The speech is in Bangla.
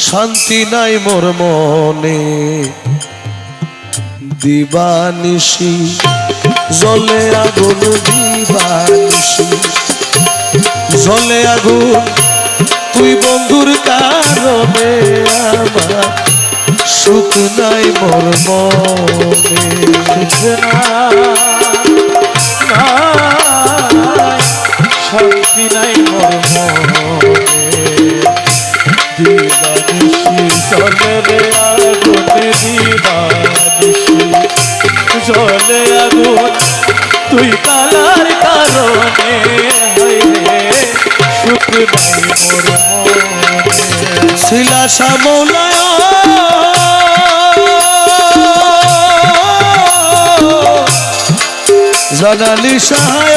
শান্তি নাই মোর মনে দিবানিশি জলে আগুন দিবানিশি জলে আগুন তুই বন্ধুর কারণে আমার সুখ নাই মোর মনে শান্তি নাই মোর মনে দিবানিশি জলে আগুন দিবানিশি জলে আগুন তুই কালার কারণে সুখ নাই মোর মনে শিলা শ্যামলায় জানালি সাহায়